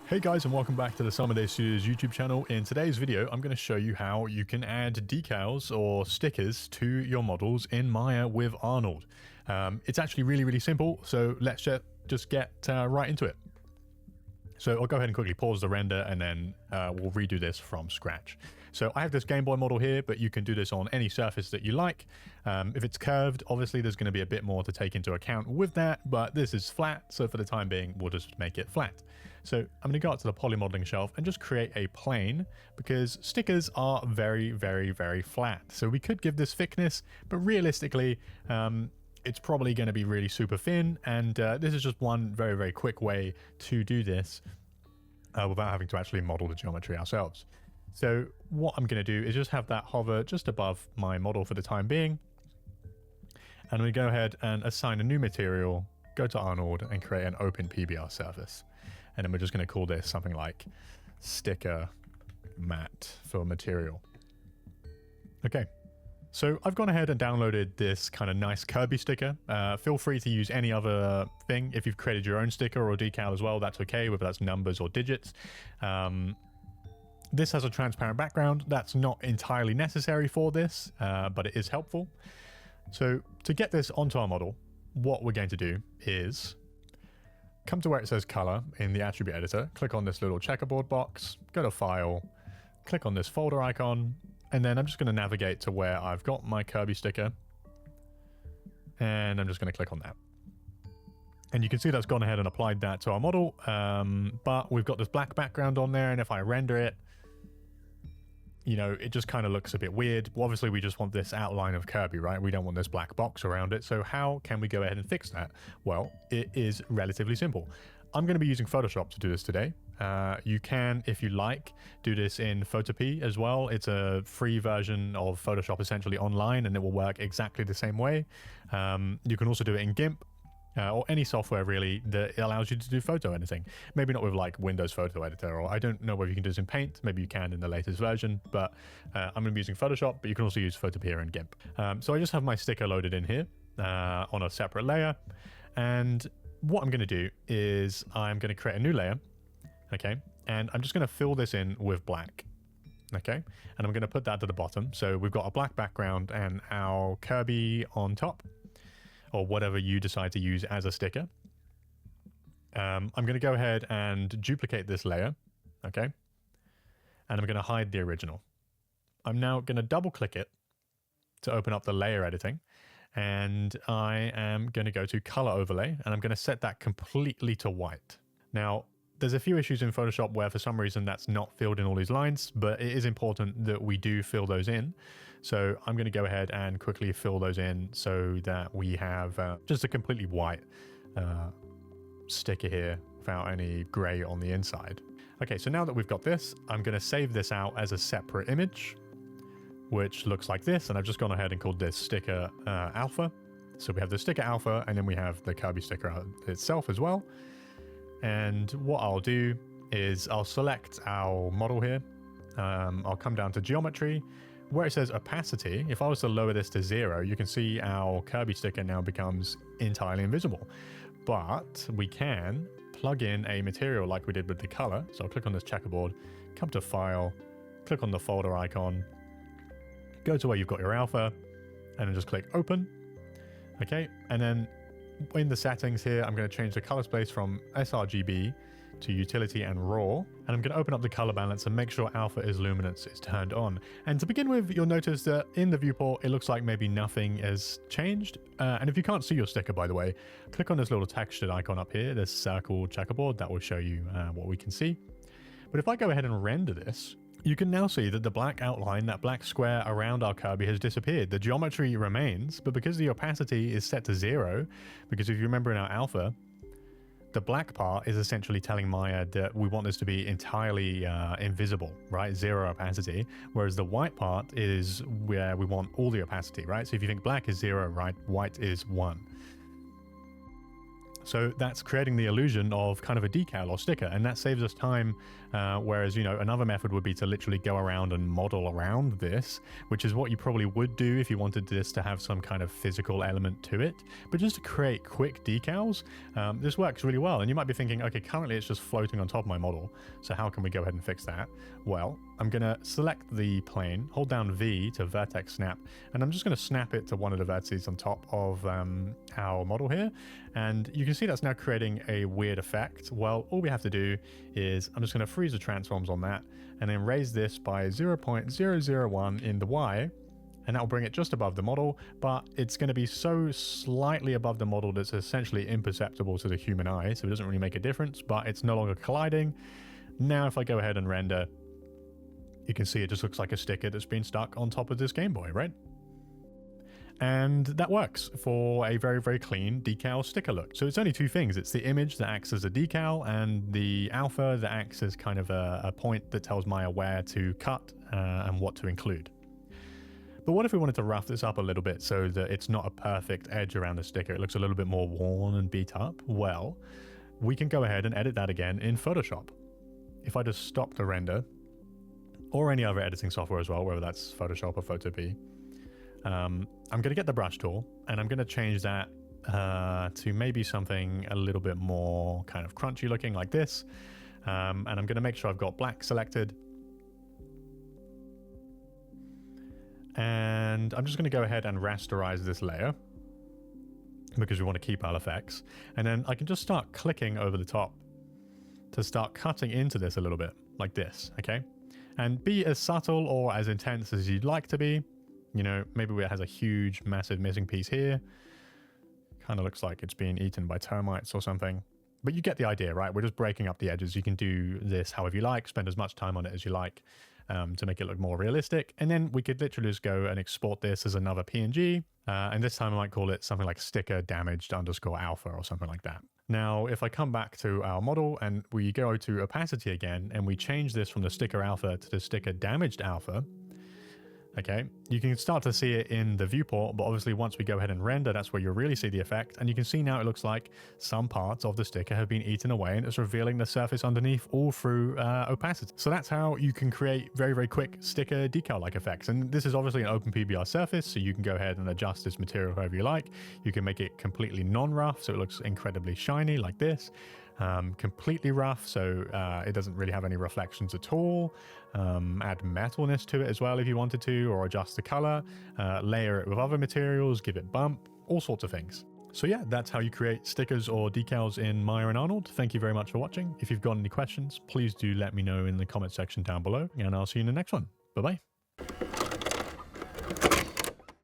Hey guys, and welcome back to the Summer Day Studios YouTube channel. In today's video, I'm going to show you how you can add decals or stickers to your models in Maya with Arnold. It's actually really simple, so let's just get right into it. So I'll go ahead and quickly pause the render and then we'll redo this from scratch. So I have this Game Boy model here, but you can do this on any surface that you like. If it's curved, obviously there's going to be a bit more to take into account with that, but this is flat, so for the time being, we'll just make it flat. So I'm going to go up to the poly modeling shelf and just create a plane because stickers are very flat. So we could give this thickness, but realistically, it's probably going to be really super thin, and this is just one very quick way to do this without having to actually model the geometry ourselves. So what I'm going to do is just have that hover just above my model for the time being, and we go ahead and assign a new material, go to Arnold and create an OpenPBRSurface, and then we're just going to call this something like sticker matte for material. Okay. So I've gone ahead and downloaded this kind of nice Kirby sticker. Feel free to use any other thing. If you've created your own sticker or decal as well, that's okay, whether that's numbers or digits. This has a transparent background. That's not entirely necessary for this, but it is helpful. So to get this onto our model, what we're going to do is come to where it says color in the attribute editor, click on this little checkerboard box, go to file, click on this folder icon, and then I'm just going to navigate to where I've got my Kirby sticker, and I'm just going to click on that. And you can see that's gone ahead and applied that to our model, but we've got this black background on there, and if I render it, you know, it just kind of looks a bit weird. Well, obviously, we just want this outline of Kirby, right? We don't want this black box around it. So how can we go ahead and fix that? Well, it is relatively simple. I'm going to be using Photoshop to do this today. You can, if you like, do this in Photopea as well. It's a free version of Photoshop essentially online, and it will work exactly the same way. You can also do it in GIMP or any software really that allows you to do photo editing. Maybe not with like Windows Photo Editor, or I don't know whether you can do this in Paint. Maybe you can in the latest version, but I'm going to be using Photoshop, but you can also use Photopea and GIMP. So I just have my sticker loaded in here on a separate layer, and what I'm going to do is I'm going to create a new layer, okay, and I'm just going to fill this in with black, okay, and I'm going to put that to the bottom. So we've got a black background and our Kirby on top, or whatever you decide to use as a sticker. I'm going to go ahead and duplicate this layer, okay, and I'm going to hide the original. I'm now going to double click it to open up the layer editing, and I am going to go to color overlay, and I'm going to set that completely to white. Now, there's a few issues in Photoshop where for some reason that's not filled in all these lines, but it is important that we do fill those in. So I'm going to go ahead and quickly fill those in so that we have just a completely white sticker here without any gray on the inside. Okay, so now that we've got this, I'm going to save this out as a separate image, which looks like this, and I've just gone ahead and called this sticker alpha. So we have the sticker alpha, and then we have the Kirby sticker itself as well. And what I'll do is I'll select our model here. I'll come down to geometry. Where it says opacity, if I was to lower this to 0, you can see our Kirby sticker now becomes entirely invisible. But we can plug in a material like we did with the color. So I'll click on this checkerboard, come to File, click on the folder icon, go to where you've got your alpha, and then just click Open. Okay, and then in the settings here, I'm going to change the color space from sRGB to utility and raw, and I'm going to open up the color balance and make sure alpha is luminance is turned on. And to begin with, you'll notice that in the viewport, it looks like maybe nothing has changed. And if you can't see your sticker, by the way, click on this little textured icon up here, this circle checkerboard, that will show you what we can see. But if I go ahead and render this, you can now see that the black outline, that black square around our Kirby, has disappeared. The geometry remains, but because the opacity is set to 0, because if you remember in our alpha, the black part is essentially telling Maya that we want this to be entirely invisible, right? 0 opacity, whereas the white part is where we want all the opacity, right? So if you think black is 0, right, white is 1. So that's creating the illusion of kind of a decal or sticker, and that saves us time, whereas, you know, another method would be to literally go around and model around this, which is what you probably would do if you wanted this to have some kind of physical element to it. But just to create quick decals, this works really well. And you might be thinking, okay, currently it's just floating on top of my model, so how can we go ahead and fix that? Well, I'm going to select the plane, hold down V to vertex snap, and I'm just going to snap it to one of the vertices on top of our model here. And you can see that's now creating a weird effect. Well, all we have to do is I'm just going to freeze the transforms on that and then raise this by 0.001 in the Y, and that will bring it just above the model, but it's going to be so slightly above the model that's essentially imperceptible to the human eye, so it doesn't really make a difference, but it's no longer colliding. Now if I go ahead and render, you can see it just looks like a sticker that's been stuck on top of this Game Boy, right? And that works for a very, very clean decal sticker look. So it's only two things. It's the image that acts as a decal and the alpha that acts as kind of a point that tells Maya where to cut and what to include. But what if we wanted to rough this up a little bit so that it's not a perfect edge around the sticker? It looks a little bit more worn and beat up. Well, we can go ahead and edit that again in Photoshop. If I just stop the render, or any other editing software as well, whether that's Photoshop or Photopea, I'm going to get the brush tool and I'm going to change that to maybe something a little bit more kind of crunchy looking like this. And I'm going to make sure I've got black selected. And I'm just going to go ahead and rasterize this layer because we want to keep our effects. And then I can just start clicking over the top to start cutting into this a little bit like this, okay? And be as subtle or as intense as you'd like to be. You know, maybe it has a huge, massive missing piece here. Kind of looks like it's being eaten by termites or something. But you get the idea, right? We're just breaking up the edges. You can do this however you like, spend as much time on it as you like to make it look more realistic. And then we could literally just go and export this as another PNG. And this time I might call it something like sticker damaged underscore alpha or something like that. Now, if I come back to our model and we go to opacity again, and we change this from the sticker alpha to the sticker damaged alpha, okay, you can start to see it in the viewport, but obviously once we go ahead and render, that's where you'll really see the effect. And you can see now it looks like some parts of the sticker have been eaten away and it's revealing the surface underneath all through opacity. So that's how you can create very, very quick sticker decal-like effects. And this is obviously an OpenPBRSurface, so you can go ahead and adjust this material however you like. You can make it completely non-rough, so it looks incredibly shiny like this. Completely rough, so it doesn't really have any reflections at all. Add metalness to it as well if you wanted to, or adjust the color, layer it with other materials, give it bump, all sorts of things. So yeah, that's how you create stickers or decals in Maya and Arnold. Thank you very much for watching. If you've got any questions, please do let me know in the comment section down below, and I'll see you in the next one. Bye-bye.